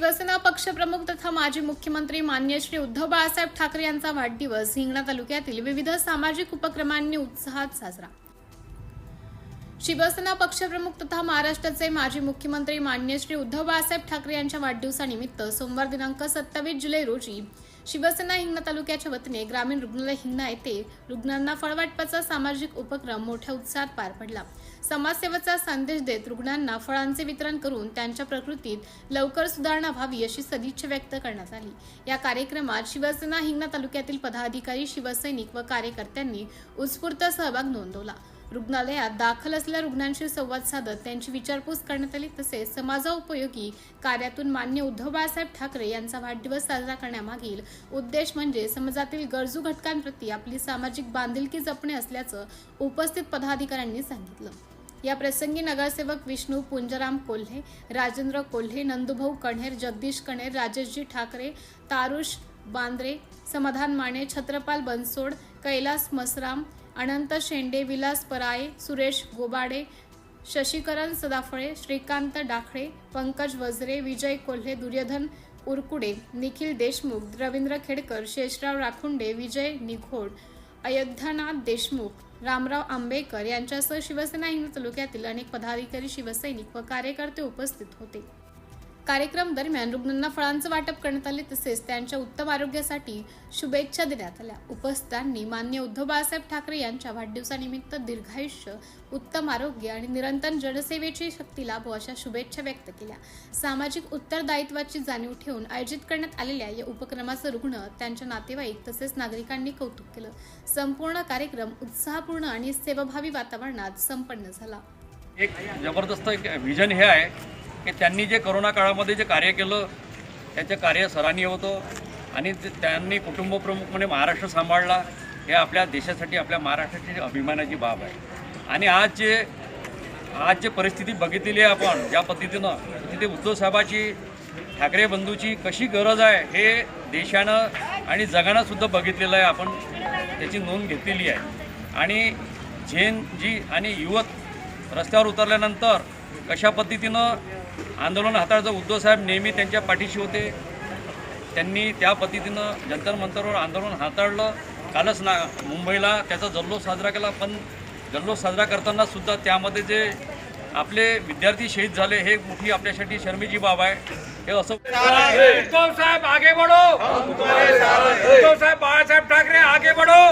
शिवसेना पक्षप्रमुख तथा माजी मुख्यमंत्री माननीय श्री उद्धव बाळासाहेब ठाकरे यांचा वाढदिवस हिंगणा तालुक्यातील विविध सामाजिक उपक्रमांनी उत्साहात साजरा। शिवसेना पक्षप्रमुख तथा महाराष्ट्राचे माजी मुख्यमंत्री माननीय श्री उद्धव बाळासाहेब ठाकरे यांच्या वाढदिवसानिमित्त सोमवार दिनांक 27 जुलै रोजी शिवसेना हिंगणा तालुक्याच्या वतीने ग्रामीण रुग्णालय हिंगणा येथे रुग्णांना फळवाटपाचा सामाजिक उपक्रम मोठ्या उत्साहात पार पडला। समाजसेवेचा संदेश देत रुग्णांना फळांचे वितरण करून त्यांच्या प्रकृतीत लवकर सुधारणा व्हावी अशी सदिच्छा व्यक्त करण्यात आली। या कार्यक्रमात शिवसेना हिंगणा तालुक्यातील पदाधिकारी, शिवसैनिक व कार्यकर्त्यांनी उत्स्फूर्त सहभाग नोंदवला। रुग्णालयात दाखल असलेल्या रुग्णांशी संवाद साधत त्यांची विचारपूस करण्यात आली। तसेच समाजोपयोगी कार्यातून माननीय उद्धव बाळासाहेब ठाकरे यांचा वाढदिवस साजरा करण्यामागील उद्देश म्हणजे समाजातील गरजू घटकांप्रती आपली सामाजिक बांधिलकी जपणे असल्याचं उपस्थित पदाधिकाऱ्यांनी सांगितलं। या प्रसंगी नगरसेवक विष्णू पुंजराम कोल्हे, राजेंद्र कोल्हे, नंदुभाऊ कणेर, जगदीश कणेर, राजेशजी ठाकरे, तारुष बांद्रे, समाधान माने, छत्रपाल बनसोड, कैलास मसराम, अनंत शेंडे, विलास पराये, सुरेश गोबाडे, शशिकरण सदाफळे, श्रीकांत डाखळे, पंकज वजरे, विजय कोल्हे, दुर्योधन उरकुडे, निखिल देशमुख, रवींद्र खेडकर, शेषराव राखुंडे, विजय निघोड, अयोध्यानाथ देशमुख, रामराव आंबेकर यांच्यासह शिवसेना हिंगणा तालुक्यातील अनेक पदाधिकारी, शिवसैनिक व कार्यकर्ते उपस्थित होते। कार्यक्रम दरम्यान रुग्णांना फळांचं वाटप करण्यात आले। तसेच त्यांच्या उत्तम आरोग्यासाठी शुभेच्छा देण्यात आल्या। उपस्थितांनी माननीय उद्धव बाळासाहेब ठाकरे यांच्या वाढदिवसानिमित्त दीर्घायुष्य, उत्तम आरोग्य आणि निरंतर जनसेवेची शक्ती लाभो अशा शुभेच्छा व्यक्त केल्या। सामाजिक उत्तरदायित्वाची जाणीव ठेवून आयोजित करण्यात आलेल्या या उपक्रमाचं रुग्ण, त्यांच्या नातेवाईक तसेच नागरिकांनी कौतुक केलं। संपूर्ण कार्यक्रम उत्साहपूर्ण आणि सेवाभावी वातावरणात संपन्न झाला। एक जबरदस्त विजन हे आहे की त्यांनी जे कोरोना काळामध्ये जे कार्य केलं त्याचे कार्य सराहनीय होतं आणि त्यांनी कुटुंब प्रमुख म्हणून महाराष्ट्र सांभाळला। हे आपल्या देशासाठी, आपल्या महाराष्ट्राची अभिमानाची बाब आहे। आणि आज जे परिस्थिती बघितलेली आहे आपण ज्या पद्धतीनं, तिथे उद्धव साहेबाची, ठाकरे बंधूची कशी गरज आहे हे देशानं आणि जगानं सुद्धा बघितलेलं आहे। आपण त्याची नोंद घेतलेली आहे। आणि झेन जी आणि युवक रस्त्यावर उतरल्यानंतर कशा पद्धतीनं आंदोलन हाताळलं, उद्धव साहेब नेहमी त्यांच्या पाठीशी होते। त्यांनी त्या पद्धतीनं जंतर मंतरवर आंदोलन हाताळलं। कालच मुंबईला त्याचा जल्लोष साजरा केला, पण जल्लोष साजरा करताना सुद्धा त्यामध्ये जे आपले विद्यार्थी शहीद झाले हे मोठी आपल्यासाठी शर्मेची बाब आहे। हे असं उद्धव साहेब आगे बढ़ो, उद्धव साहेब बाळासाहेब ठाकरे आगे बढ़ो,